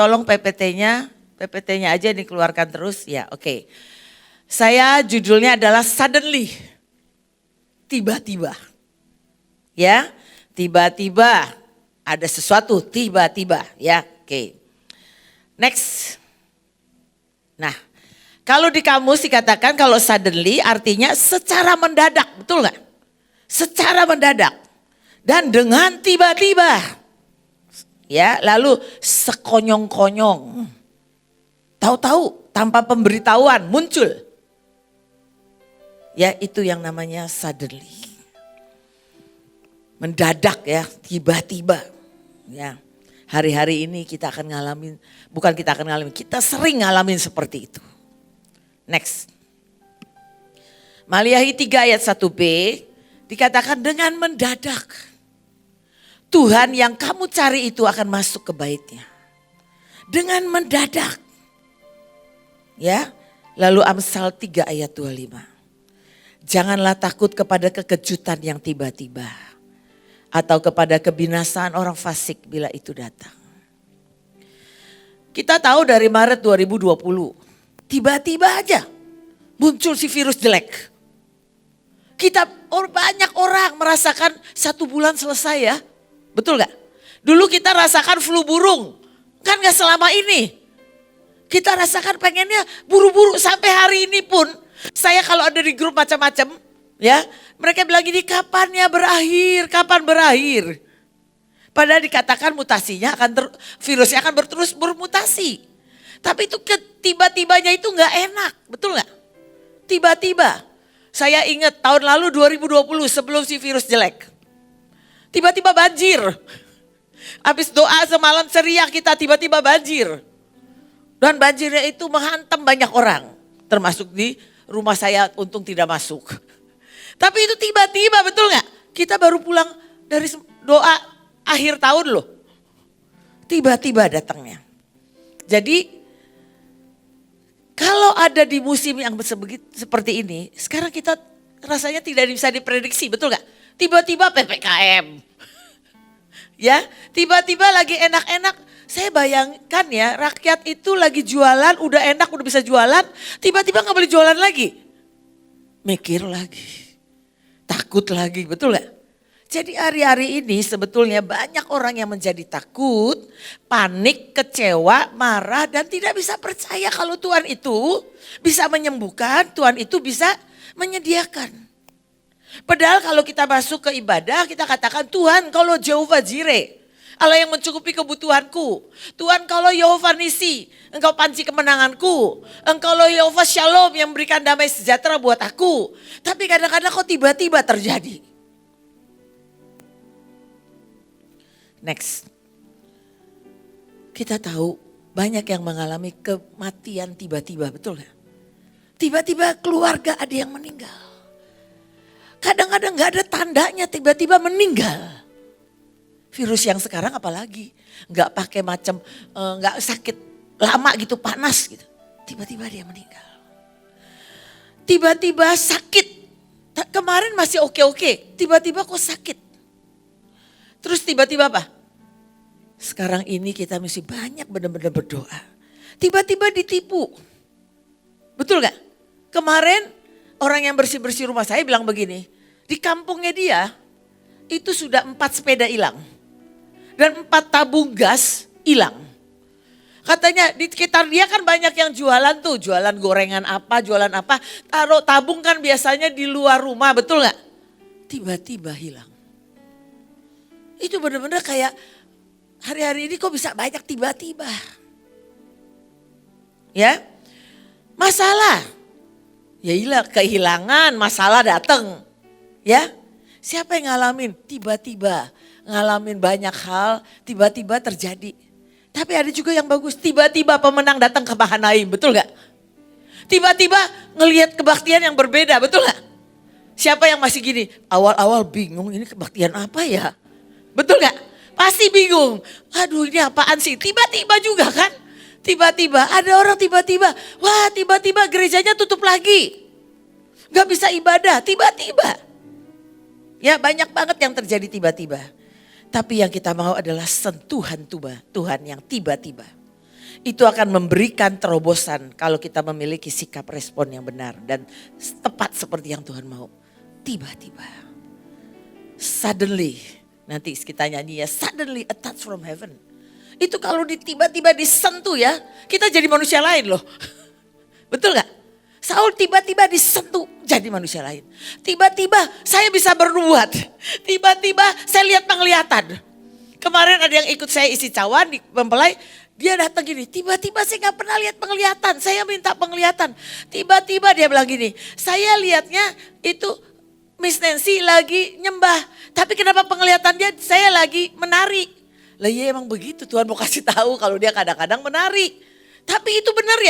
tolong PPT-nya aja dikeluarkan terus. Ya, oke. Saya judulnya adalah suddenly. Tiba-tiba. Ya, tiba-tiba ada sesuatu, tiba-tiba. Ya, oke. Next. Nah, kalau di kamus dikatakan kalau suddenly artinya secara mendadak, betul nggak? Secara mendadak. Dan dengan tiba-tiba. Ya, lalu sekonyong-konyong. Tahu-tahu tanpa pemberitahuan muncul. Ya, itu yang namanya suddenly. Mendadak ya, tiba-tiba. Ya. Hari-hari ini kita akan ngalamin, bukan kita akan ngalamin, kita sering ngalamin seperti itu. Next. Maliahi 3 ayat 1b dikatakan dengan mendadak. Tuhan yang kamu cari itu akan masuk ke baitnya. Dengan mendadak. Ya, lalu Amsal 3 ayat 25. Janganlah takut kepada kekejutan yang tiba-tiba. Atau kepada kebinasaan orang fasik bila itu datang. Kita tahu dari Maret 2020. Tiba-tiba aja muncul si virus jelek. Banyak orang merasakan 1 bulan selesai ya. Betul gak? Dulu kita rasakan flu burung. Kan gak selama ini. Kita rasakan pengennya buru-buru sampai hari ini pun. Saya kalau ada di grup macam-macam ya. Mereka bilang gini, kapan berakhir? Kapan berakhir? Padahal dikatakan mutasinya virusnya akan terus bermutasi. Tapi itu tiba-tibanya itu gak enak. Betul gak? Tiba-tiba. Saya ingat tahun lalu 2020 sebelum si virus jelek. Tiba-tiba banjir. Habis doa semalam ceria kita tiba-tiba banjir. Dan banjirnya itu menghantam banyak orang. Termasuk di rumah saya untung tidak masuk. Tapi itu tiba-tiba betul gak? Kita baru pulang dari doa akhir tahun loh. Tiba-tiba datangnya. Jadi kalau ada di musim yang seperti ini. Sekarang kita rasanya tidak bisa diprediksi betul gak? Tiba-tiba PPKM. Ya, tiba-tiba lagi enak-enak. Saya bayangkan ya, rakyat itu lagi jualan, udah enak, udah bisa jualan. Tiba-tiba gak boleh jualan lagi. Mikir lagi. Takut lagi, betul gak? Jadi hari-hari ini sebetulnya banyak orang yang menjadi takut, panik, kecewa, marah dan tidak bisa percaya kalau Tuhan itu bisa menyembuhkan, Tuhan itu bisa menyediakan. Padahal kalau kita masuk ke ibadah kita katakan Tuhan kalau Jehovah Jireh, Allah yang mencukupi kebutuhanku. Tuhan kalau Yehova Nisi, engkau panci kemenanganku. Engkau Yehova Shalom yang memberikan damai sejahtera buat aku. Tapi kadang-kadang kok tiba-tiba terjadi. Next. Kita tahu banyak yang mengalami kematian tiba-tiba, betul gak? Tiba-tiba keluarga ada yang meninggal. Kadang-kadang gak ada tandanya tiba-tiba meninggal. Virus yang sekarang apalagi. Gak pakai macam, gak sakit lama gitu, panas gitu. Tiba-tiba dia meninggal. Tiba-tiba sakit. Kemarin masih oke-oke, tiba-tiba kok sakit. Terus tiba-tiba apa? Sekarang ini kita mesti banyak benar-benar berdoa. Tiba-tiba ditipu. Betul gak? Kemarin orang yang bersih-bersih rumah saya bilang begini, di kampungnya dia itu sudah 4 sepeda hilang. Dan 4 tabung gas hilang. Katanya di sekitar dia kan banyak yang jualan tuh, jualan gorengan apa, jualan apa. Taruh tabung kan biasanya di luar rumah, betul gak? Tiba-tiba hilang. Itu benar-benar kayak hari-hari ini kok bisa banyak tiba-tiba. Ya, masalah. Ya iyalah kehilangan, masalah datang. Ya, siapa yang ngalamin? Tiba-tiba ngalamin banyak hal, tiba-tiba terjadi. Tapi ada juga yang bagus, tiba-tiba pemenang datang ke Mahanaim, betul gak? Tiba-tiba ngelihat kebaktian yang berbeda, betul gak? Siapa yang masih gini, awal-awal bingung ini kebaktian apa ya? Betul gak? Pasti bingung, aduh ini apaan sih? Tiba-tiba juga kan? Tiba-tiba ada orang tiba-tiba, wah tiba-tiba gerejanya tutup lagi. Gak bisa ibadah, tiba-tiba. Ya banyak banget yang terjadi tiba-tiba. Tapi yang kita mau adalah sentuhan Tuhan yang tiba-tiba. Itu akan memberikan terobosan kalau kita memiliki sikap respon yang benar dan tepat seperti yang Tuhan mau. Tiba-tiba, suddenly, nanti kita nyanyi ya, suddenly a touch from heaven. Itu kalau tiba-tiba disentuh ya, kita jadi manusia lain loh. Betul gak? Saul tiba-tiba disentuh jadi manusia lain. Tiba-tiba saya bisa berbuat. Tiba-tiba saya lihat penglihatan. Kemarin ada yang ikut saya isi cawan di mempelai. Dia datang gini, tiba-tiba saya gak pernah lihat penglihatan. Saya minta penglihatan. Tiba-tiba dia bilang gini, saya lihatnya itu Miss Nancy lagi nyembah. Tapi kenapa penglihatan dia saya lagi menari. Lah iya emang begitu, Tuhan mau kasih tahu kalau dia kadang-kadang menari. Tapi itu benar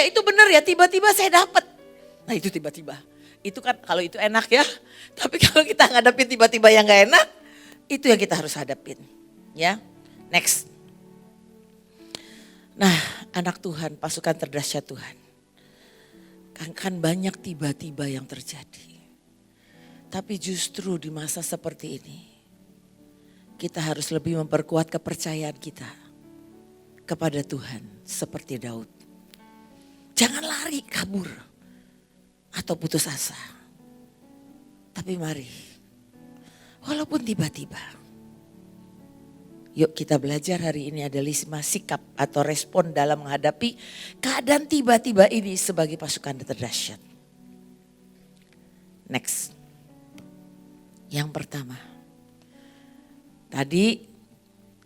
ya, tiba-tiba saya dapat. Nah itu tiba-tiba, itu kan kalau itu enak ya. Tapi kalau kita ngadepin tiba-tiba yang gak enak, itu yang kita harus hadapin. Ya, next. Nah anak Tuhan, pasukan terdahsyat Tuhan. Kan banyak tiba-tiba yang terjadi. Tapi justru di masa seperti ini, kita harus lebih memperkuat kepercayaan kita kepada Tuhan seperti Daud. Jangan lari kabur atau putus asa. Tapi mari, walaupun tiba-tiba, yuk kita belajar hari ini ada 5 sikap atau respon dalam menghadapi keadaan tiba-tiba ini sebagai pasukan terdahsyat. Next. Yang pertama, tadi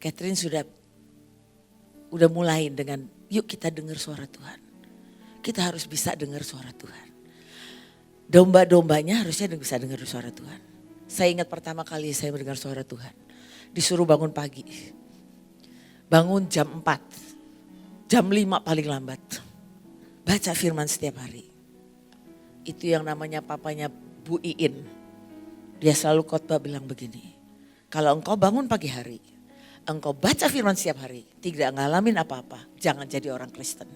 Catherine udah mulai dengan yuk kita dengar suara Tuhan. Kita harus bisa dengar suara Tuhan. Domba-dombanya harusnya bisa dengar suara Tuhan. Saya ingat pertama kali saya mendengar suara Tuhan. Disuruh bangun pagi. Bangun jam 4. Jam 5 paling lambat. Baca firman setiap hari. Itu yang namanya papanya Bu Iin. Dia selalu khotbah bilang begini. Kalau engkau bangun pagi hari. Engkau baca firman setiap hari. Tidak ngalamin apa-apa. Jangan jadi orang Kristen.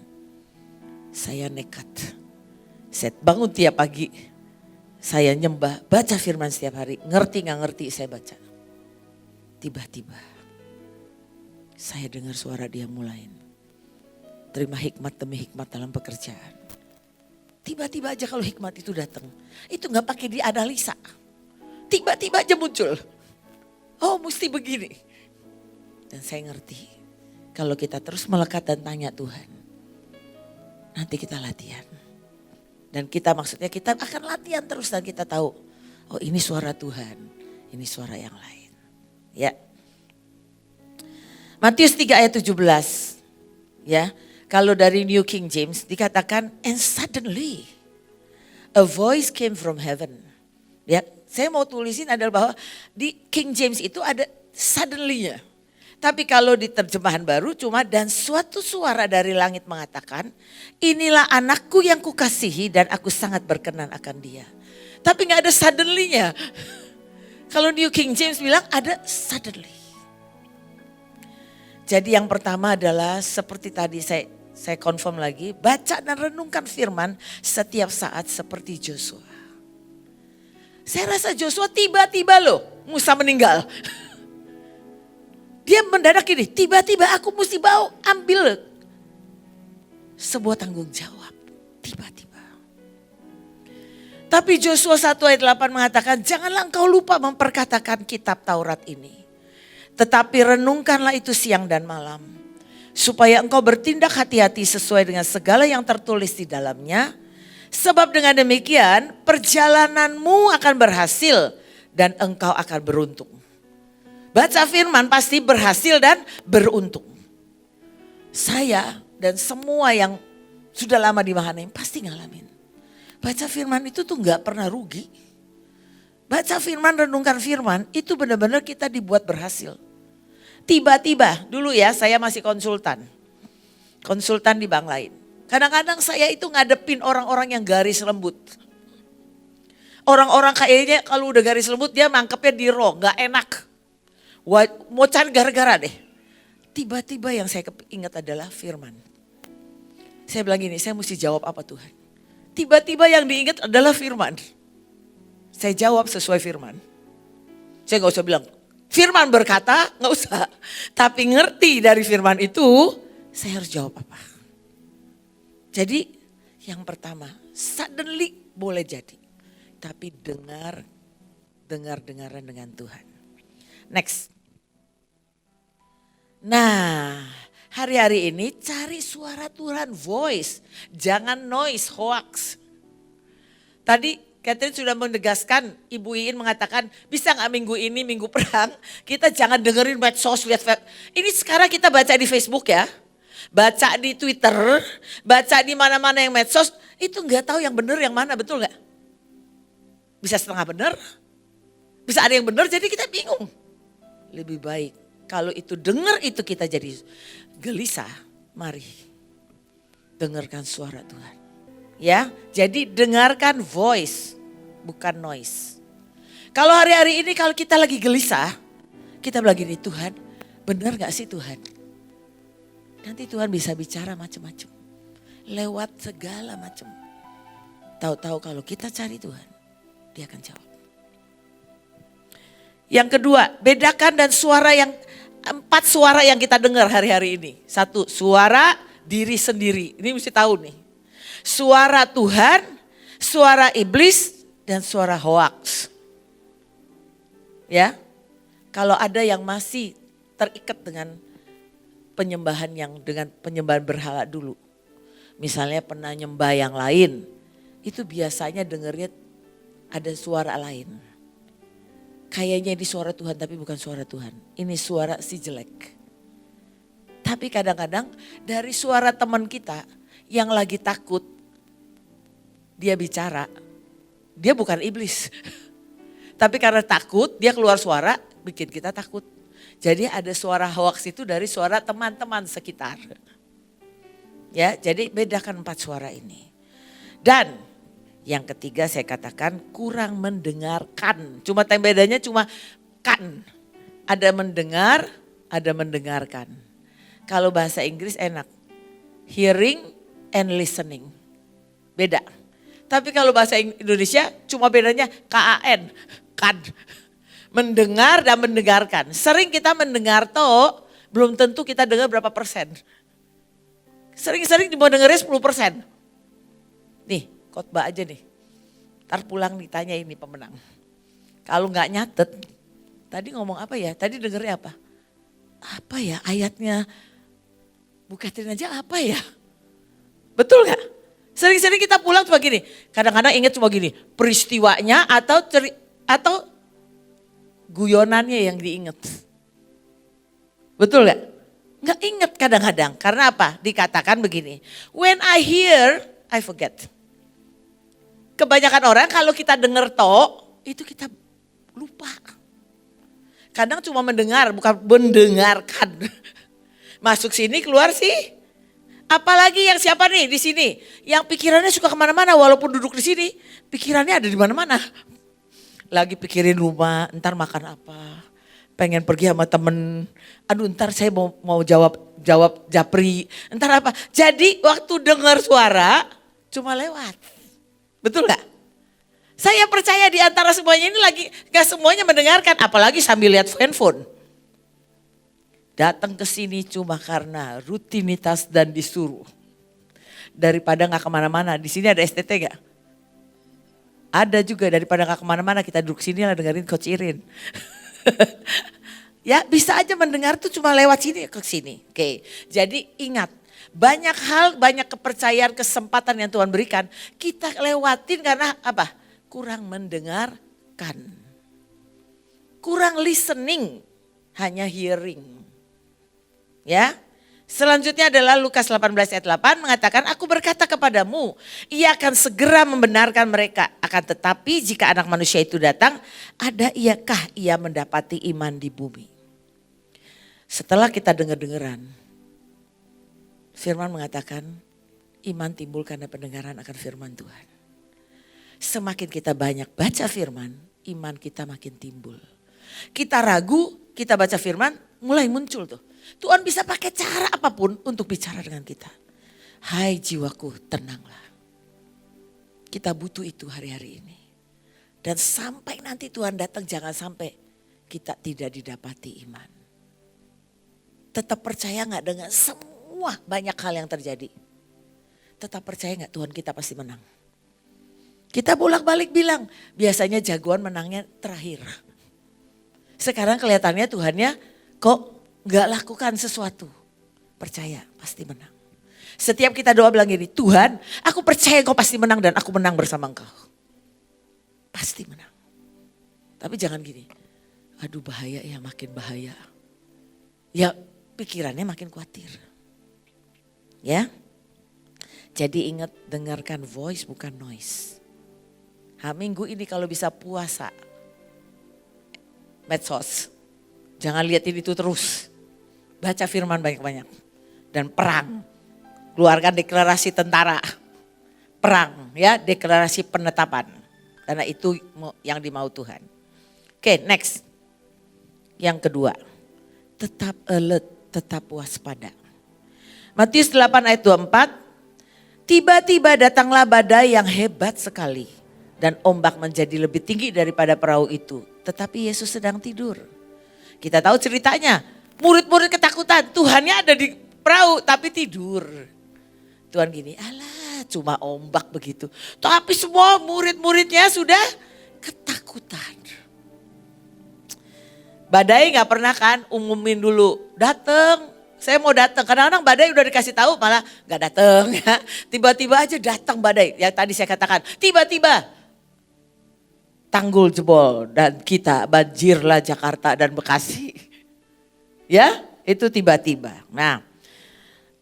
Saya nekat. Saya bangun tiap pagi, saya nyembah, baca firman setiap hari, ngerti gak ngerti saya baca. Tiba-tiba saya dengar suara dia mulai. Terima hikmat demi hikmat dalam pekerjaan. Tiba-tiba aja kalau hikmat itu datang, itu gak pakai dianalisa. Tiba-tiba aja muncul. Oh mesti begini. Dan saya ngerti, kalau kita terus melekat dan tanya Tuhan, nanti kita latihan. Dan kita maksudnya kita akan latihan terus dan kita tahu, oh ini suara Tuhan, ini suara yang lain. Ya. Matius 3 ayat 17. Ya. Kalau dari New King James dikatakan and suddenly a voice came from heaven. Ya, saya mau tulisin adalah bahwa di King James itu ada suddenly-nya. Tapi kalau di terjemahan baru cuma dan suatu suara dari langit mengatakan, inilah anakku yang kukasihi dan aku sangat berkenan akan dia. Tapi gak ada suddenly-nya. Kalau New King James bilang ada suddenly. Jadi yang pertama adalah seperti tadi saya confirm lagi, baca dan renungkan firman setiap saat seperti Joshua. Saya rasa Joshua tiba-tiba loh Musa meninggal. Dia mendadak gini, tiba-tiba aku mesti ambil sebuah tanggung jawab. Tiba-tiba. Tapi Joshua 1 ayat 8 mengatakan, janganlah engkau lupa memperkatakan kitab Taurat ini. Tetapi renungkanlah itu siang dan malam. Supaya engkau bertindak hati-hati sesuai dengan segala yang tertulis di dalamnya. Sebab dengan demikian perjalananmu akan berhasil dan engkau akan beruntung. Baca firman pasti berhasil dan beruntung. Saya dan semua yang sudah lama di Mahanaim pasti ngalamin. Baca firman itu tuh gak pernah rugi. Baca firman, renungkan firman itu benar-benar kita dibuat berhasil. Tiba-tiba dulu ya saya masih konsultan di bank lain. Kadang-kadang saya itu ngadepin orang-orang yang garis lembut. Orang-orang kayaknya kalau udah garis lembut dia nangkepnya di raw, gak enak. Mau cari gara-gara deh. Tiba-tiba yang saya ingat adalah firman. Saya bilang gini, saya mesti jawab apa Tuhan? Tiba-tiba yang diingat adalah firman. Saya jawab sesuai firman. Saya gak usah bilang, firman berkata, gak usah. Tapi ngerti dari firman itu, saya harus jawab apa. Jadi yang pertama, suddenly boleh jadi. Tapi dengar-dengaran dengan Tuhan. Next. Nah, hari-hari ini cari suara Tuhan, voice. Jangan noise, hoax. Tadi Catherine sudah menegaskan, Ibu Iin mengatakan bisa gak minggu ini, minggu perang, kita jangan dengerin medsos, lihat. Ini sekarang kita baca di Facebook ya, baca di Twitter, baca di mana-mana yang medsos, itu gak tahu yang benar yang mana, betul gak? Bisa setengah benar, bisa ada yang benar jadi kita bingung. Lebih baik kalau itu dengar itu kita jadi gelisah, mari dengarkan suara Tuhan. Ya, jadi dengarkan voice, bukan noise. Kalau hari-hari ini kalau kita lagi gelisah, kita lagi nih Tuhan, benar gak sih Tuhan? Nanti Tuhan bisa bicara macam-macam, lewat segala macam. Tahu-tahu kalau kita cari Tuhan, dia akan jawab. Yang kedua, bedakan dan suara yang 4 suara yang kita dengar hari-hari ini. 1, suara diri sendiri. Ini mesti tahu nih. Suara Tuhan, suara iblis, dan suara hoax. Ya, kalau ada yang masih terikat dengan penyembahan berhala dulu. Misalnya pernah nyembah yang lain, itu biasanya dengarnya ada suara lain. Kayaknya ini suara Tuhan tapi bukan suara Tuhan. Ini suara si jelek. Tapi kadang-kadang dari suara teman kita yang lagi takut, dia bicara, dia bukan iblis. Tapi karena takut, dia keluar suara, bikin kita takut. Jadi ada suara hoax itu dari suara teman-teman sekitar. Ya, jadi bedakan 4 suara ini. Dan yang ketiga saya katakan kurang mendengarkan. Cuma bedanya cuma kan. Ada mendengar, ada mendengarkan. Kalau bahasa Inggris enak. Hearing and listening. Beda. Tapi kalau bahasa Indonesia cuma bedanya KAN. Kan. Mendengar dan mendengarkan. Sering kita mendengar toh belum tentu kita dengar berapa persen. Sering-sering mau dengarnya 10%. Nih khotbah aja nih. Ntar pulang ditanya ini pemenang. Kalau nggak nyatet, tadi ngomong apa ya? Tadi dengernya apa? Apa ya ayatnya? Bu Catherine aja apa ya? Betul gak? Sering-sering kita pulang cuma gini. Kadang-kadang ingat cuma gini. Peristiwanya atau guyonannya yang diingat. Betul gak? Gak ingat kadang-kadang. Karena apa? Dikatakan begini. When I hear, I forget. Kebanyakan orang kalau kita dengar itu kita lupa. Kadang cuma mendengar, bukan mendengarkan. Masuk sini, keluar sih. Apalagi yang siapa nih di sini? Yang pikirannya suka kemana-mana walaupun duduk di sini. Pikirannya ada di mana-mana. Lagi pikirin rumah, ntar makan apa. Pengen pergi sama temen. Aduh ntar saya mau jawab japri. Ntar apa. Jadi waktu dengar suara cuma lewat. Betul gak? Saya percaya di antara semuanya ini lagi gak semuanya mendengarkan. Apalagi sambil lihat handphone. Datang ke sini cuma karena rutinitas dan disuruh. Daripada gak kemana-mana. Di sini ada STT gak? Ada juga daripada gak kemana-mana kita duduk sini lah dengerin Coach Irin. Ya bisa aja mendengar tuh cuma lewat sini ke sini. Oke, jadi ingat. Banyak hal, banyak kepercayaan, kesempatan yang Tuhan berikan. Kita lewatin karena apa? Kurang mendengarkan. Kurang listening, hanya hearing. Ya. Selanjutnya adalah Lukas 18 ayat 8 mengatakan, aku berkata kepadamu, ia akan segera membenarkan mereka. Akan tetapi jika anak manusia itu datang, ada iakah ia mendapati iman di bumi? Setelah kita dengar-dengaran, firman mengatakan, iman timbul karena pendengaran akan firman Tuhan. Semakin kita banyak baca firman, iman kita makin timbul. Kita ragu, kita baca firman, mulai muncul tuh. Tuhan bisa pakai cara apapun untuk bicara dengan kita. Hai jiwaku, tenanglah. Kita butuh itu hari-hari ini. Dan sampai nanti Tuhan datang, jangan sampai kita tidak didapati iman. Tetap percaya gak dengan semua banyak hal yang terjadi. tetap percaya gak Tuhan kita pasti menang? Kita bolak-balik bilang, biasanya jagoan menangnya terakhir. Sekarang kelihatannya Tuhannya kok gak lakukan sesuatu. Percaya, pasti menang. Setiap kita doa bilang gini, Tuhan aku percaya Engkau pasti menang dan aku menang bersama Engkau. Pasti menang. Tapi jangan gini, aduh bahaya ya, makin bahaya. Ya pikirannya makin khawatir. Ya. Jadi ingat, dengarkan voice bukan noise. Minggu ini kalau bisa puasa medsos. Jangan liatin itu terus. Baca firman banyak-banyak. Dan perang. Keluarkan deklarasi tentara. Perang ya, deklarasi penetapan. Karena itu yang dimau Tuhan. Oke, next. Yang kedua. Tetap alert, tetap waspada. Matius 8 ayat 24. Tiba-tiba datanglah badai yang hebat sekali. Dan ombak menjadi lebih tinggi daripada perahu itu. Tetapi Yesus sedang tidur. Kita tahu ceritanya. Murid-murid ketakutan. Tuhannya ada di perahu tapi tidur. Tuhan gini, alah cuma ombak begitu. Tapi semua murid-muridnya sudah ketakutan. Badai gak pernah kan umumin dulu. Datang, saya mau datang. Kadang-kadang badai udah dikasih tahu malah gak datang. Ya. Tiba-tiba aja datang badai. Yang tadi saya katakan, tiba-tiba. Tanggul jebol dan kita banjirlah Jakarta dan Bekasi. Ya, itu tiba-tiba. Nah,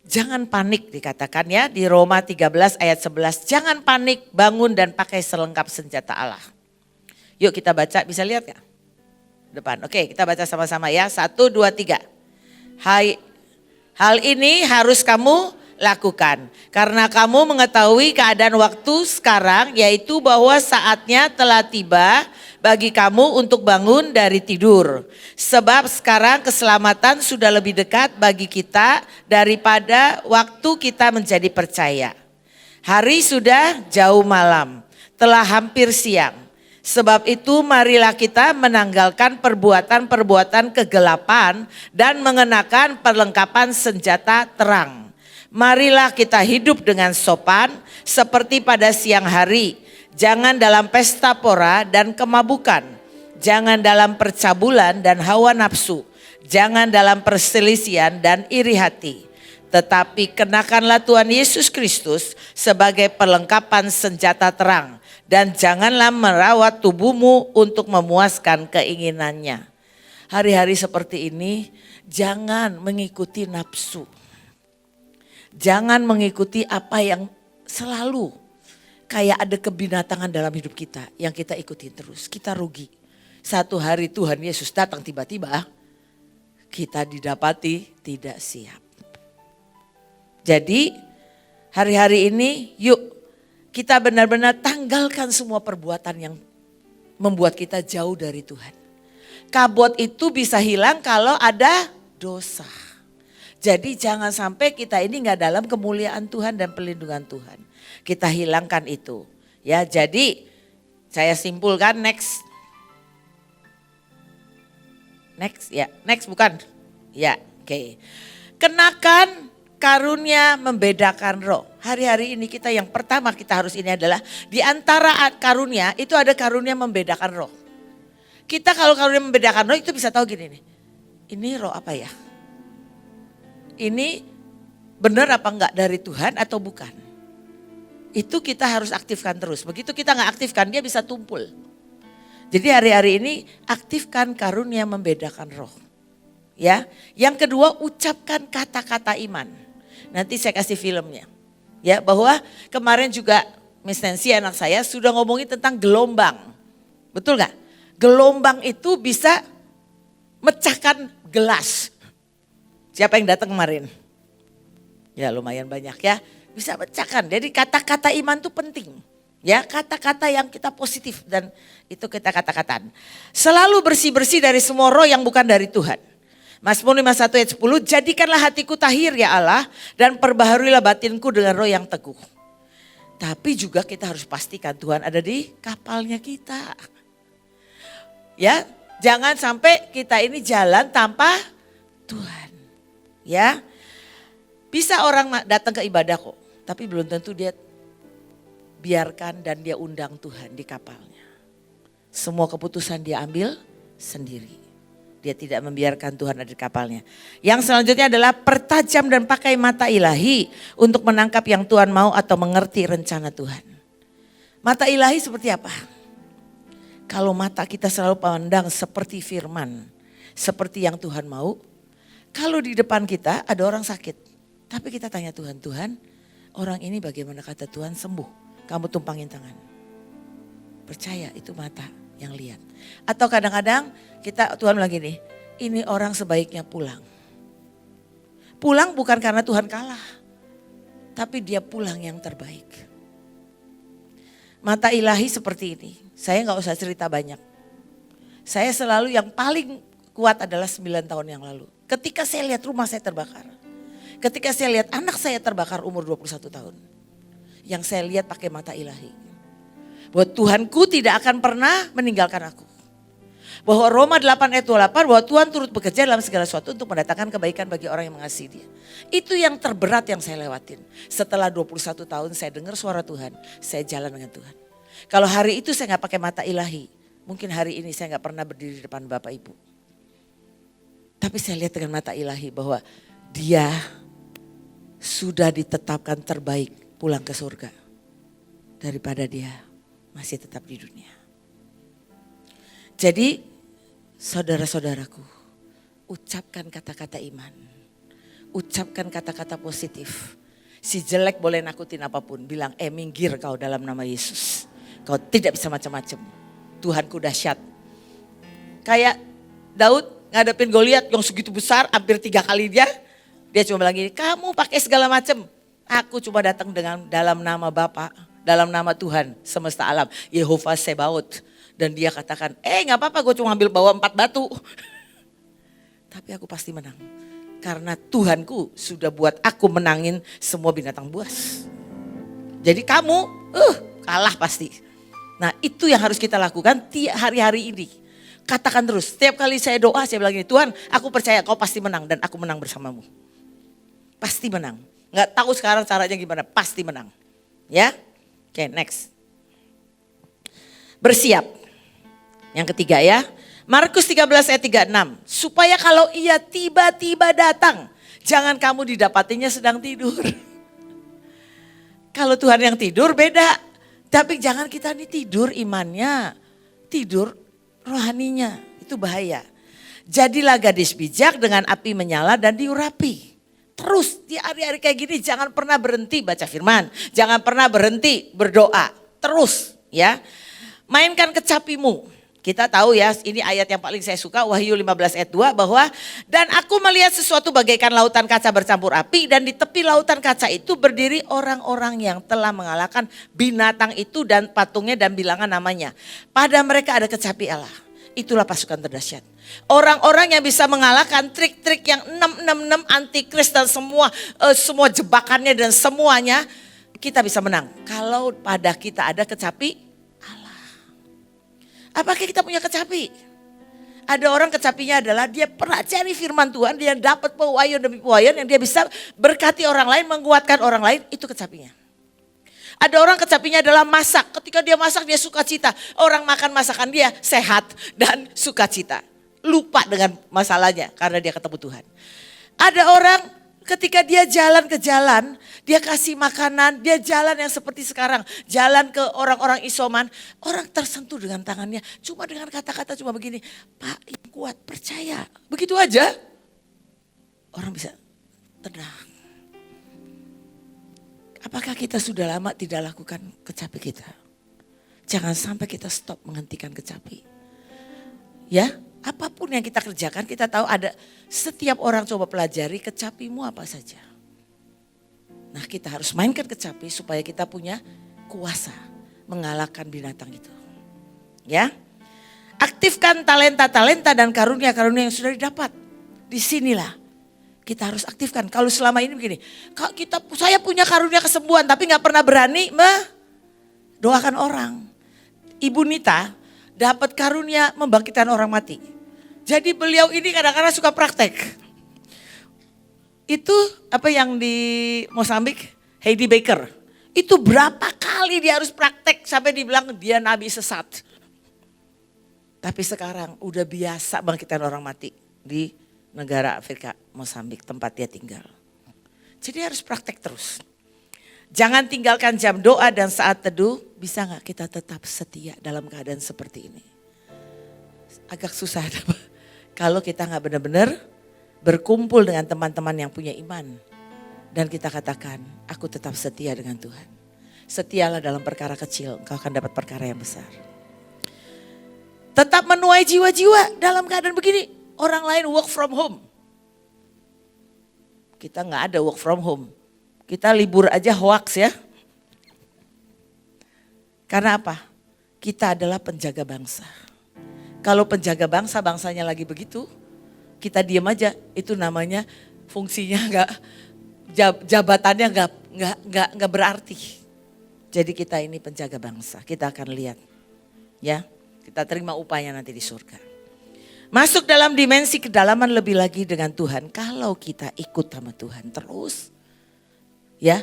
jangan panik dikatakan ya di Roma 13 ayat 11. Jangan panik, bangun dan pakai selengkap senjata Allah. Yuk kita baca, bisa lihat gak? Depan, oke kita baca sama-sama ya. 1, 2, 3. Hal ini harus kamu lakukan. Karena kamu mengetahui keadaan waktu sekarang, yaitu bahwa saatnya telah tiba bagi kamu untuk bangun dari tidur. Sebab sekarang keselamatan sudah lebih dekat bagi kita daripada waktu kita menjadi percaya. Hari sudah jauh malam, telah hampir siang. Sebab itu marilah kita menanggalkan perbuatan-perbuatan kegelapan dan mengenakan perlengkapan senjata terang. Marilah kita hidup dengan sopan seperti pada siang hari. Jangan dalam pesta pora dan kemabukan. Jangan dalam percabulan dan hawa nafsu. Jangan dalam perselisihan dan iri hati. Tetapi kenakanlah Tuhan Yesus Kristus sebagai perlengkapan senjata terang. Dan janganlah merawat tubuhmu untuk memuaskan keinginannya. Hari-hari seperti ini jangan mengikuti nafsu. Jangan mengikuti apa yang selalu kayak ada kebinatangan dalam hidup kita yang kita ikutin terus. Kita rugi. Satu hari Tuhan Yesus datang tiba-tiba, kita didapati tidak siap. Jadi hari-hari ini yuk kita benar-benar tanggalkan semua perbuatan yang membuat kita jauh dari Tuhan. Kabut itu bisa hilang kalau ada dosa. Jadi jangan sampai kita ini gak dalam kemuliaan Tuhan dan perlindungan Tuhan. Kita hilangkan itu. Ya, jadi saya simpulkan next. Next ya, next bukan? Ya, oke. Kenakan karunia membedakan roh. Hari-hari ini kita yang pertama kita harus ini adalah di antara karunia itu ada karunia membedakan roh. Kita kalau karunia membedakan roh itu bisa tahu gini nih. Ini roh apa ya? Ini benar apa enggak dari Tuhan atau bukan? Itu kita harus aktifkan terus. Begitu kita enggak aktifkan dia bisa tumpul. Jadi hari-hari ini aktifkan karunia membedakan roh. Ya, yang kedua ucapkan kata-kata iman. Nanti saya kasih filmnya. Ya, bahwa kemarin juga Miss Nancy anak saya sudah ngomongin tentang gelombang. Betul enggak? Gelombang itu bisa mecahkan gelas. Siapa yang datang kemarin? Ya lumayan banyak ya. Bisa pecahkan. Jadi kata-kata iman itu penting. Ya kata-kata yang kita positif dan itu kita kata-kataan. Selalu bersih-bersih dari semua roh yang bukan dari Tuhan. Mazmur 51 ayat 10. Jadikanlah hatiku tahir ya Allah dan perbaharuilah batinku dengan roh yang teguh. Tapi juga kita harus pastikan Tuhan ada di kapalnya kita. Ya jangan sampai kita ini jalan tanpa Tuhan. Ya, bisa orang datang ke ibadah kok. Tapi belum tentu dia biarkan dan dia undang Tuhan di kapalnya. Semua keputusan dia ambil sendiri. Dia tidak membiarkan Tuhan ada di kapalnya. Yang selanjutnya adalah pertajam dan pakai mata ilahi untuk menangkap yang Tuhan mau atau mengerti rencana Tuhan. Mata ilahi seperti apa? Kalau mata kita selalu pandang seperti firman, seperti yang Tuhan mau. Kalau di depan kita ada orang sakit, tapi kita tanya Tuhan, Tuhan orang ini bagaimana kata Tuhan sembuh. Kamu tumpangin tangan. Percaya itu mata yang lihat. Atau kadang-kadang Tuhan bilang gini, ini orang sebaiknya pulang. Pulang bukan karena Tuhan kalah, tapi dia pulang yang terbaik. Mata ilahi seperti ini, saya gak usah cerita banyak. Saya selalu yang paling kuat adalah 9 tahun yang lalu. Ketika saya lihat rumah saya terbakar. Ketika saya lihat anak saya terbakar umur 21 tahun. Yang saya lihat pakai mata ilahi. Bahwa Tuhanku tidak akan pernah meninggalkan aku. Bahwa Roma 8 ayat 28 bahwa Tuhan turut bekerja dalam segala sesuatu untuk mendatangkan kebaikan bagi orang yang mengasihi dia. Itu yang terberat yang saya lewatin. Setelah 21 tahun saya dengar suara Tuhan, saya jalan dengan Tuhan. Kalau hari itu saya gak pakai mata ilahi, mungkin hari ini saya gak pernah berdiri di depan Bapak Ibu. Tapi saya lihat dengan mata ilahi bahwa dia sudah ditetapkan terbaik pulang ke surga daripada dia masih tetap di dunia. Jadi saudara-saudaraku, ucapkan kata-kata iman. Ucapkan kata-kata positif. Si jelek boleh nakutin apapun, bilang minggir kau dalam nama Yesus. Kau tidak bisa macam-macam. Tuhanku dahsyat. Kayak Daud ngadepin Goliat yang segitu besar, hampir 3 kali dia cuma bilang gini, kamu pakai segala macam. Aku cuma datang dengan dalam nama Bapa, dalam nama Tuhan semesta alam, Yehova Sebaot. Dan dia katakan, gak apa-apa gue cuma ambil bawa 4 batu. Tapi aku pasti menang. Karena Tuhanku sudah buat aku menangin semua binatang buas. Jadi kamu kalah pasti. Nah itu yang harus kita lakukan hari-hari ini. Katakan terus, setiap kali saya doa saya bilang gini, Tuhan aku percaya kau pasti menang dan aku menang bersamamu. Pasti menang. Gak tahu sekarang caranya gimana, pasti menang. Ya, oke, next. Bersiap. Yang ketiga ya, Markus 13 ayat 36. Supaya kalau ia tiba-tiba datang, jangan kamu didapatinya sedang tidur. Kalau Tuhan yang tidur beda. Tapi jangan kita ini tidur imannya, tidur rohaninya. Itu bahaya. Jadilah gadis bijak dengan api menyala dan diurapi. Terus di hari-hari kayak gini jangan pernah berhenti baca firman. Jangan pernah berhenti berdoa. Terus ya. Mainkan kecapimu. Kita tahu ya, ini ayat yang paling saya suka, Wahyu 15 ayat 2 bahwa dan aku melihat sesuatu bagaikan lautan kaca bercampur api dan di tepi lautan kaca itu berdiri orang-orang yang telah mengalahkan binatang itu dan patungnya dan bilangan namanya. Pada mereka ada kecapi Allah. Itulah pasukan terdahsyat. Orang-orang yang bisa mengalahkan trik-trik yang 666 antikris dan semua jebakannya dan semuanya kita bisa menang. Kalau pada kita ada kecapi Allah. Apakah kita punya kecapi? Ada orang kecapinya adalah dia pelajari firman Tuhan, dia dapat pewahyuan demi pewahyuan yang dia bisa berkati orang lain, menguatkan orang lain, itu kecapinya. Ada orang kecapinya adalah masak. Ketika dia masak dia sukacita. Orang makan masakan dia sehat dan sukacita. Lupa dengan masalahnya karena dia ketemu Tuhan. Ada orang ketika dia jalan ke jalan. Dia kasih makanan. Dia jalan yang seperti sekarang. Jalan ke orang-orang isoman. Orang tersentuh dengan tangannya. Cuma dengan kata-kata cuma begini. Pak yang kuat percaya. Begitu aja. Orang bisa tenang. Apakah kita sudah lama tidak lakukan kecapi kita? Jangan sampai kita stop menghentikan kecapi. Ya, apapun yang kita kerjakan kita tahu ada setiap orang coba pelajari kecapimu apa saja. Nah kita harus mainkan kecapi supaya kita punya kuasa mengalahkan binatang itu. Ya, aktifkan talenta-talenta dan karunia-karunia yang sudah didapat. Disinilah kita harus aktifkan. Kalau selama ini begini, saya punya karunia kesembuhan tapi gak pernah berani mendoakan orang. Ibu Nita dapat karunia membangkitkan orang mati. Jadi beliau ini kadang-kadang suka praktek. Itu apa yang di Mozambik, Heidi Baker. Itu berapa kali dia harus praktek sampai dibilang dia nabi sesat. Tapi sekarang udah biasa bangkitan orang mati di negara Afrika, Mozambik, tempat dia tinggal. Jadi harus praktek terus. Jangan tinggalkan jam doa dan saat teduh. Bisa gak kita tetap setia dalam keadaan seperti ini? Agak susah kalau kita gak benar-benar berkumpul dengan teman-teman yang punya iman. Dan kita katakan, aku tetap setia dengan Tuhan. Setialah dalam perkara kecil, engkau akan dapat perkara yang besar. Tetap menuai jiwa-jiwa dalam keadaan begini. Orang lain work from home. Kita gak ada work from home. Kita libur aja hoax ya. Karena apa? Kita adalah penjaga bangsa. Kalau penjaga bangsa, bangsanya lagi begitu, kita diam aja. Itu namanya fungsinya jabatannya nggak berarti. Jadi kita ini penjaga bangsa. Kita akan lihat, ya. Kita terima upahnya nanti di surga. Masuk dalam dimensi kedalaman lebih lagi dengan Tuhan. Kalau kita ikut sama Tuhan terus. Ya,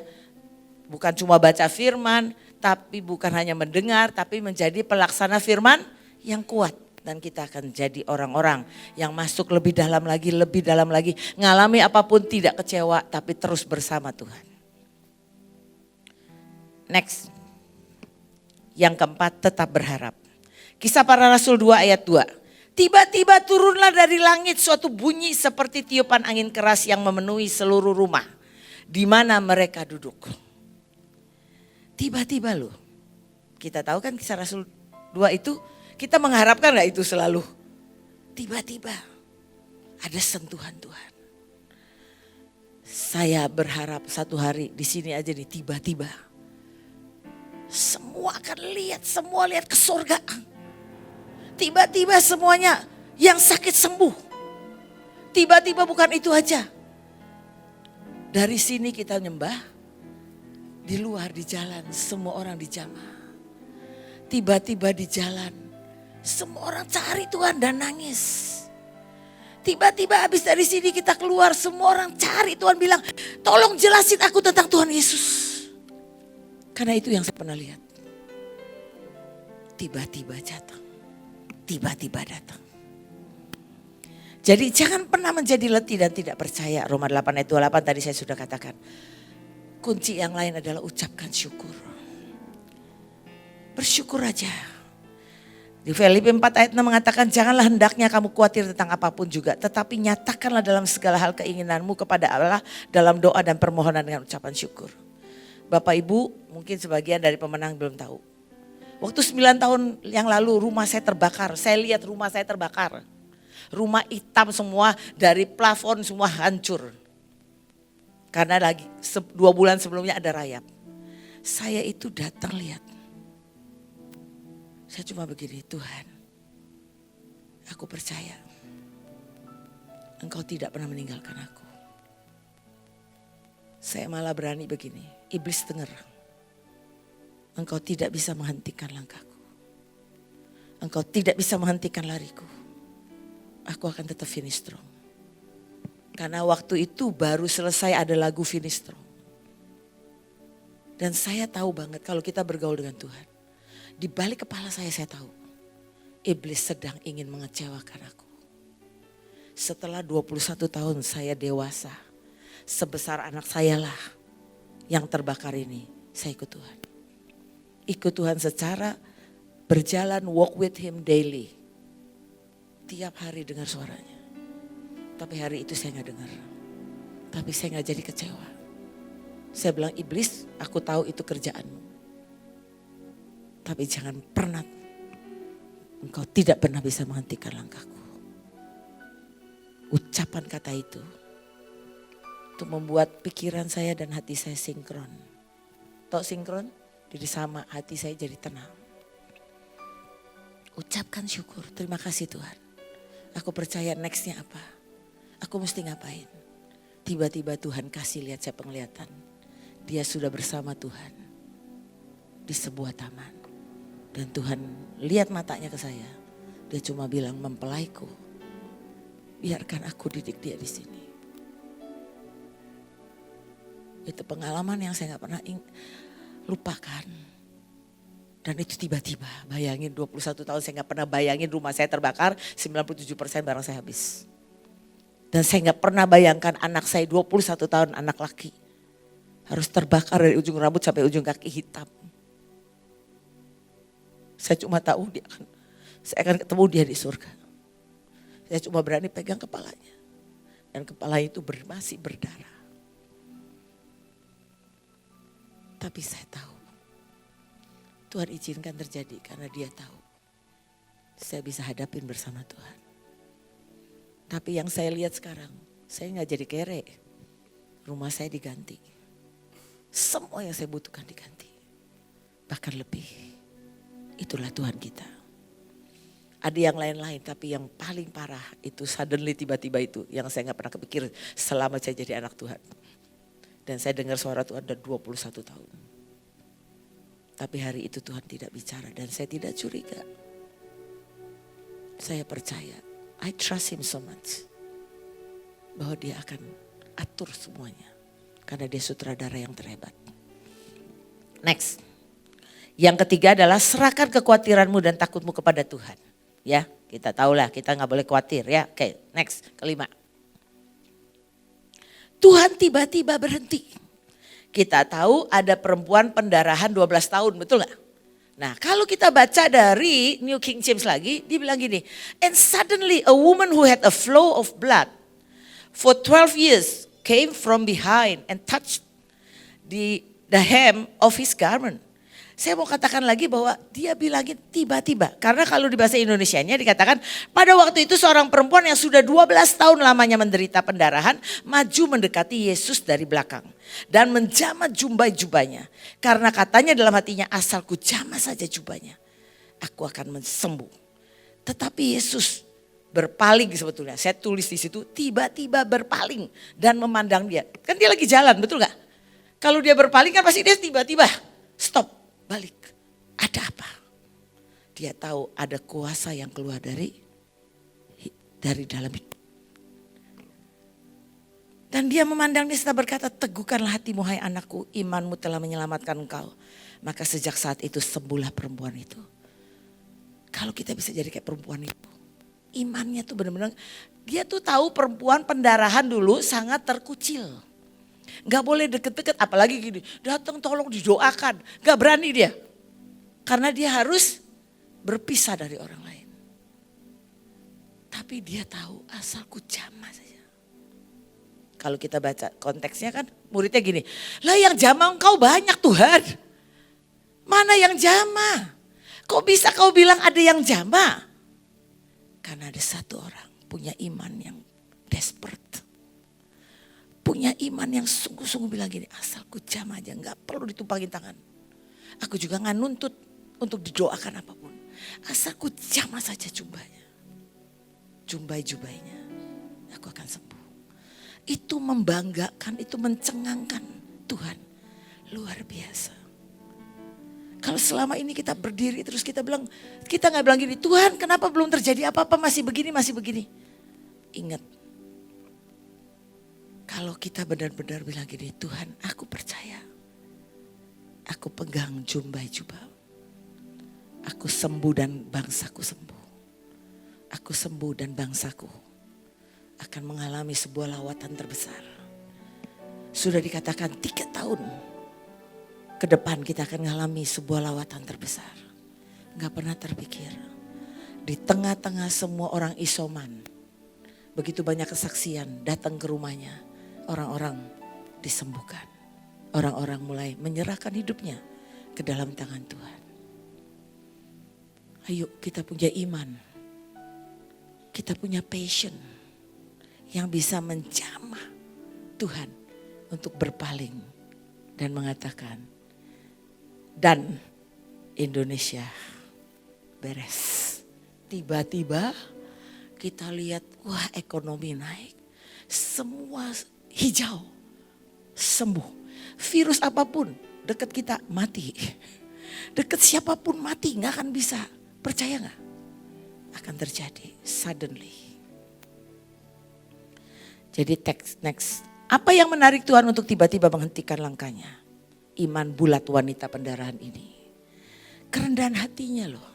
bukan cuma baca firman, tapi bukan hanya mendengar, tapi menjadi pelaksana firman yang kuat. Dan kita akan jadi orang-orang yang masuk lebih dalam lagi, ngalami apapun tidak kecewa, tapi terus bersama Tuhan. Next, yang keempat, tetap berharap. Kisah Para Rasul 2 ayat 2. Tiba-tiba turunlah dari langit suatu bunyi seperti tiupan angin keras yang memenuhi seluruh rumah di mana mereka duduk. Tiba-tiba loh, kita tahu kan Kisah Rasul 2 itu, kita mengharapkan gak itu selalu? Tiba-tiba ada sentuhan Tuhan. Saya berharap satu hari di sini aja nih, tiba-tiba semua akan lihat, semua lihat ke surga. Tiba-tiba semuanya yang sakit sembuh. Tiba-tiba bukan itu aja. Dari sini kita nyembah, di luar di jalan semua orang dijamah. Tiba-tiba di jalan semua orang cari Tuhan dan nangis. Tiba-tiba habis dari sini kita keluar semua orang cari Tuhan, bilang tolong jelasin aku tentang Tuhan Yesus. Karena itu yang saya pernah lihat. Tiba-tiba datang, tiba-tiba datang. Jadi jangan pernah menjadi letih dan tidak percaya. Roma 8 ayat 28 tadi saya sudah katakan. Kunci yang lain adalah ucapkan syukur. Bersyukur aja. Di Filipi 4 ayat 6 mengatakan janganlah hendaknya kamu khawatir tentang apapun juga. Tetapi nyatakanlah dalam segala hal keinginanmu kepada Allah dalam doa dan permohonan dengan ucapan syukur. Bapak Ibu mungkin sebagian dari pemenang belum tahu. Waktu 9 tahun yang lalu rumah saya terbakar. Saya lihat rumah saya terbakar. Rumah hitam semua, dari plafon semua hancur. Karena lagi 2 bulan sebelumnya ada rayap. Saya itu datang lihat. Saya cuma begini, Tuhan, aku percaya Engkau tidak pernah meninggalkan aku. Saya malah berani begini, iblis dengar. Engkau tidak bisa menghentikan langkahku. Engkau tidak bisa menghentikan lariku. Aku akan tetap finish strong. Karena waktu itu baru selesai ada lagu finish strong. Dan saya tahu banget kalau kita bergaul dengan Tuhan. Di balik kepala saya tahu. Iblis sedang ingin mengecewakan aku. Setelah 21 tahun saya dewasa. Sebesar anak saya lah yang terbakar ini. Saya ikut Tuhan. Ikut Tuhan secara berjalan, walk with him daily. Tiap hari dengar suaranya. Tapi hari itu saya gak dengar. Tapi saya gak jadi kecewa. Saya bilang, iblis, aku tahu itu kerjaanmu. Tapi jangan pernah, engkau tidak pernah bisa menghentikan langkahku. Ucapan kata itu untuk membuat pikiran saya dan hati saya sinkron. Tahu sinkron? Jadi sama, hati saya jadi tenang. Ucapkan syukur, terima kasih Tuhan. Aku percaya nextnya apa? Aku mesti ngapain? Tiba-tiba Tuhan kasih lihat saya penglihatan. Dia sudah bersama Tuhan di sebuah taman. Dan Tuhan lihat matanya ke saya. Dia cuma bilang, mempelaiku, biarkan aku didik dia di sini. Itu pengalaman yang saya gak pernah lupakan. Dan itu tiba-tiba, bayangin 21 tahun saya gak pernah bayangin rumah saya terbakar, 97% barang saya habis. Dan saya gak pernah bayangkan anak saya 21 tahun, anak laki. Harus terbakar dari ujung rambut sampai ujung kaki hitam. Saya cuma tahu saya akan ketemu dia di surga. Saya cuma berani pegang kepalanya. Dan kepala itu masih berdarah. Tapi saya tahu Tuhan izinkan terjadi karena dia tahu saya bisa hadapin bersama Tuhan. Tapi yang saya lihat sekarang, saya gak jadi kere. Rumah saya diganti. Semua yang saya butuhkan diganti. Bahkan lebih. Itulah Tuhan kita. Ada yang lain-lain tapi yang paling parah itu suddenly tiba-tiba itu. Yang saya gak pernah kepikir selama saya jadi anak Tuhan. Dan saya dengar suara Tuhan udah 21 tahun. Tapi hari itu Tuhan tidak bicara dan saya tidak curiga. Saya percaya, I trust him so much. Bahwa dia akan atur semuanya. Karena dia sutradara yang terhebat. Next. Yang ketiga adalah serahkan kekhawatiranmu dan takutmu kepada Tuhan. Ya, kita tahulah kita gak boleh khawatir ya. Oke, next. Kelima. Tuhan tiba-tiba berhenti. Kita tahu ada perempuan pendarahan 12 tahun, betul gak? Nah kalau kita baca dari New King James lagi, dia bilang gini. And suddenly a woman who had a flow of blood for 12 years came from behind and touched the hem of his garment. Saya mau katakan lagi bahwa dia bilangin tiba-tiba. Karena kalau di bahasa Indonesianya dikatakan pada waktu itu seorang perempuan yang sudah 12 tahun lamanya menderita pendarahan maju mendekati Yesus dari belakang. Dan menjamah jubahnya. Karena katanya dalam hatinya asalku jamah saja jubahnya. Aku akan sembuh. Tetapi Yesus berpaling sebetulnya. Saya tulis di situ tiba-tiba berpaling dan memandang dia. Kan dia lagi jalan betul gak? Kalau dia berpaling kan pasti dia tiba-tiba stop. Balik, ada apa? Dia tahu ada kuasa yang keluar dari dalam hidup. Dan dia memandang dia serta berkata, teguhkanlah hatimu hai anakku, imanmu telah menyelamatkan engkau. Maka sejak saat itu sembuhlah perempuan itu. Kalau kita bisa jadi kayak perempuan itu, imannya tuh benar-benar, dia tuh tahu perempuan pendarahan dulu sangat terkucil. Gak boleh deket-deket apalagi gini, datang tolong didoakan. Gak berani dia. Karena dia harus berpisah dari orang lain. Tapi dia tahu asalku jamah saja. Kalau kita baca konteksnya kan muridnya gini. Lah yang jamah engkau banyak Tuhan. Mana yang jamah? Kok bisa kau bilang ada yang jamah? Karena ada satu orang punya iman yang desperate. Punya iman yang sungguh-sungguh bilang gini, asalku jamah aja, gak perlu ditumpangin tangan. Aku juga gak nuntut untuk didoakan apapun. Asalku jamah saja jubahnya. Jubahnya, aku akan sembuh. Itu membanggakan, itu mencengangkan Tuhan. Luar biasa. Kalau selama ini kita berdiri terus kita bilang, kita gak bilang gini, Tuhan kenapa belum terjadi apa-apa masih begini. Ingat. Kalau kita benar-benar bilang gini, Tuhan aku percaya. Aku pegang jubah. Aku sembuh dan bangsaku sembuh. Aku sembuh dan bangsaku akan mengalami sebuah lawatan terbesar. Sudah dikatakan 3 tahun ke depan kita akan mengalami sebuah lawatan terbesar. Gak pernah terpikir. Di tengah-tengah semua orang isoman. Begitu banyak kesaksian datang ke rumahnya. Orang-orang disembuhkan. Orang-orang mulai menyerahkan hidupnya ke dalam tangan Tuhan. Ayo kita punya iman. Kita punya passion. Yang bisa menjamah Tuhan untuk berpaling. Dan mengatakan. Dan Indonesia beres. Tiba-tiba kita lihat wah ekonomi naik. Semua hijau, sembuh. Virus apapun dekat kita mati. Dekat siapapun mati, gak akan bisa. Percaya gak? Akan terjadi suddenly. Jadi next. Apa yang menarik Tuhan untuk tiba-tiba menghentikan langkahnya? Iman bulat wanita pendarahan ini. Kerendahan hatinya loh.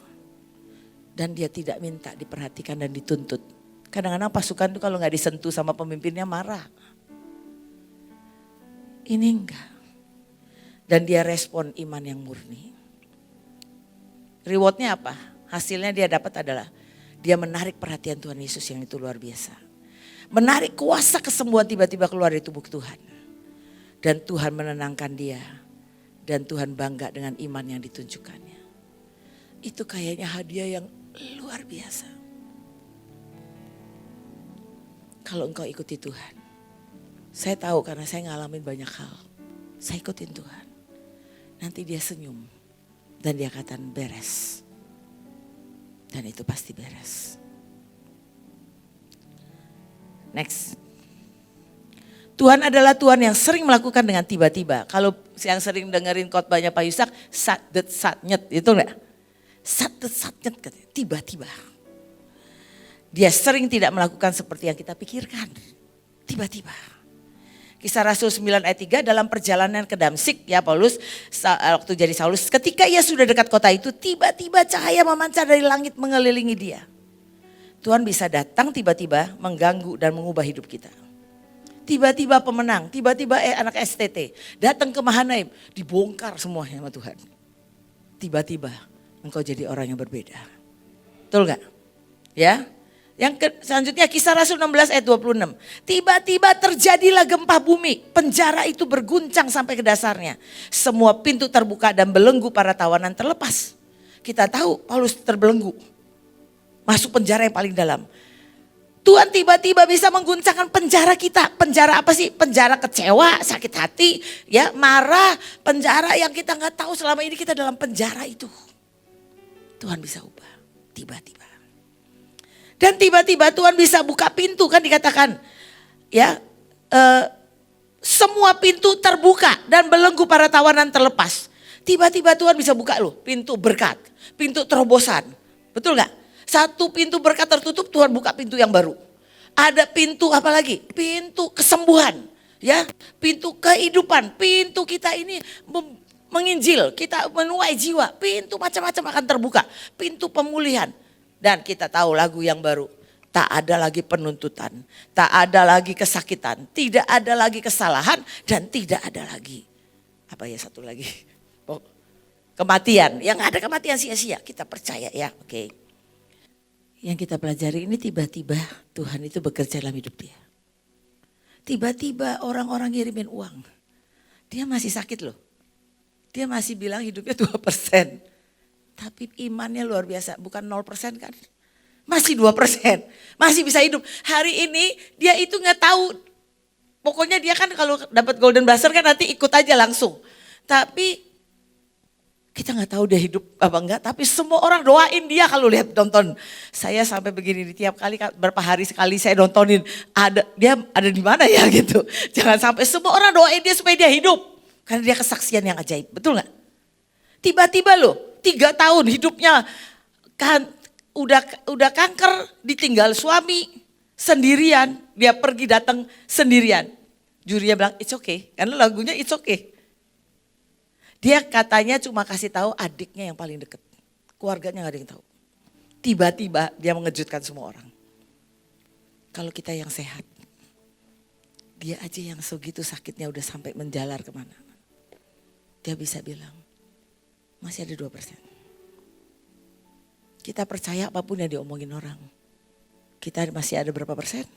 Dan dia tidak minta diperhatikan dan dituntut. Kadang-kadang pasukan itu kalau gak disentuh sama pemimpinnya marah. Ini enggak. Dan dia respon iman yang murni. Rewardnya apa? Hasilnya dia dapat adalah dia menarik perhatian Tuhan Yesus yang itu luar biasa. Menarik kuasa kesembuhan tiba-tiba keluar dari tubuh Tuhan. Dan Tuhan menenangkan dia. Dan Tuhan bangga dengan iman yang ditunjukkannya. Itu kayaknya hadiah yang luar biasa. Kalau engkau ikuti Tuhan. Saya tahu karena saya ngalamin banyak hal. Saya ikutin Tuhan. Nanti dia senyum. Dan dia katakan beres. Dan itu pasti beres. Next. Tuhan adalah Tuhan yang sering melakukan dengan tiba-tiba. Kalau yang sering dengerin khotbahnya Pak Yusak, satdet satnyet, itu enggak? Satdet satnyet, tiba-tiba. Dia sering tidak melakukan seperti yang kita pikirkan. Tiba-tiba. Kisah Rasul 9 ayat 3 dalam perjalanan ke Damsik ya Paulus waktu jadi Saulus. Ketika ia sudah dekat kota itu tiba-tiba cahaya memancar dari langit mengelilingi dia. Tuhan bisa datang tiba-tiba mengganggu dan mengubah hidup kita. Tiba-tiba pemenang, tiba-tiba anak STT datang ke Mahanaim dibongkar semuanya sama Tuhan. Tiba-tiba engkau jadi orang yang berbeda. Betul gak? Ya. Selanjutnya Kisah Rasul 16 ayat 26. Tiba-tiba terjadilah gempa bumi. Penjara itu berguncang sampai ke dasarnya. Semua pintu terbuka dan belenggu para tawanan terlepas. Kita tahu Paulus terbelenggu. Masuk penjara yang paling dalam. Tuhan tiba-tiba bisa mengguncangkan penjara kita. Penjara apa sih? Penjara kecewa, sakit hati, ya marah. Penjara yang kita gak tahu selama ini kita dalam penjara itu. Tuhan bisa ubah. Tiba-tiba. Dan tiba-tiba Tuhan bisa buka pintu kan dikatakan. Ya, semua pintu terbuka dan belenggu para tawanan terlepas. Tiba-tiba Tuhan bisa buka loh pintu berkat, pintu terobosan. Betul gak? Satu pintu berkat tertutup Tuhan buka pintu yang baru. Ada pintu apa lagi? Pintu kesembuhan. Ya, pintu kehidupan. Pintu kita ini menginjil, kita menuai jiwa. Pintu macam-macam akan terbuka. Pintu pemulihan. Dan kita tahu lagu yang baru. Tak ada lagi penuntutan. Tak ada lagi kesakitan. Tidak ada lagi kesalahan. Dan tidak ada lagi. Apa ya satu lagi? Oh, kematian. Yang ada kematian sia-sia. Kita percaya ya. Oke. Yang kita pelajari ini tiba-tiba Tuhan itu bekerja dalam hidup dia. Tiba-tiba orang-orang ngirimin uang. Dia masih sakit loh. Dia masih bilang hidupnya 2%. Tapi imannya luar biasa, bukan 0% kan. Masih 2%, masih bisa hidup. Hari ini dia itu gak tahu. Pokoknya dia kan kalau dapat golden buzzer kan nanti ikut aja langsung. Tapi kita gak tahu dia hidup apa enggak. Tapi semua orang doain dia kalau lihat nonton. Saya sampai begini tiap kali berapa hari sekali saya nontonin. Dia ada di mana ya gitu. Jangan sampai semua orang doain dia supaya dia hidup. Karena dia kesaksian yang ajaib, betul gak? Tiba-tiba loh. 3 tahun hidupnya kan udah kanker, ditinggal suami sendirian, dia pergi datang sendirian. Jurinya bilang it's okay, karena lagunya it's okay. Dia katanya cuma kasih tahu adiknya yang paling dekat, keluarganya gak ada yang tahu. Tiba-tiba dia mengejutkan semua orang. Kalau kita yang sehat, dia aja yang segitu sakitnya udah sampai menjalar kemana. Dia bisa bilang, masih ada 2%. Kita percaya apapun yang diomongin orang. Kita masih ada berapa persen?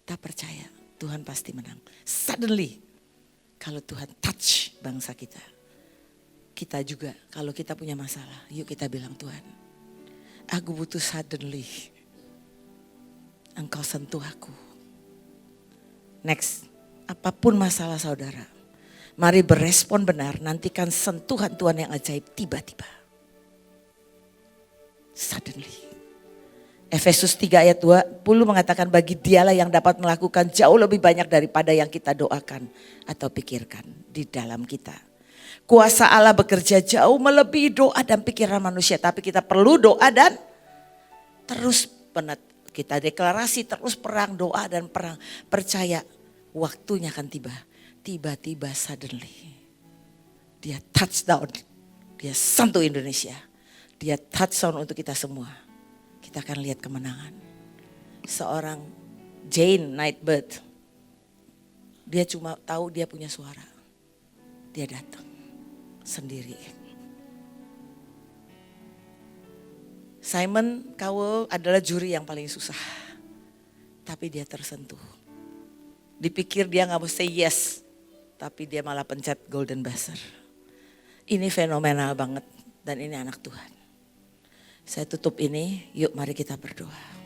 Kita percaya Tuhan pasti menang. Suddenly, kalau Tuhan touch bangsa kita. Kita juga kalau kita punya masalah, yuk kita bilang Tuhan. Aku butuh suddenly. Engkau sentuh aku. Next, apapun masalah saudara. Mari berespon benar, nantikan sentuhan Tuhan yang ajaib tiba-tiba. Suddenly. Efesus 3 ayat 20 mengatakan bagi dialah yang dapat melakukan jauh lebih banyak daripada yang kita doakan atau pikirkan di dalam kita. Kuasa Allah bekerja jauh melebihi doa dan pikiran manusia. Tapi kita perlu doa dan terus kita deklarasi terus perang, doa dan perang. Percaya waktunya akan tiba. Tiba-tiba suddenly dia touchdown, dia sentuh Indonesia. Dia touchdown untuk kita semua. Kita akan lihat kemenangan. Seorang Jane Nightbird, dia cuma tahu dia punya suara. Dia datang sendiri. Simon Cowell adalah juri yang paling susah. Tapi dia tersentuh. Dipikir dia gak mau say yes. Tapi dia malah pencet golden buzzer. Ini fenomenal banget. Dan ini anak Tuhan. Saya tutup ini, yuk mari kita berdoa.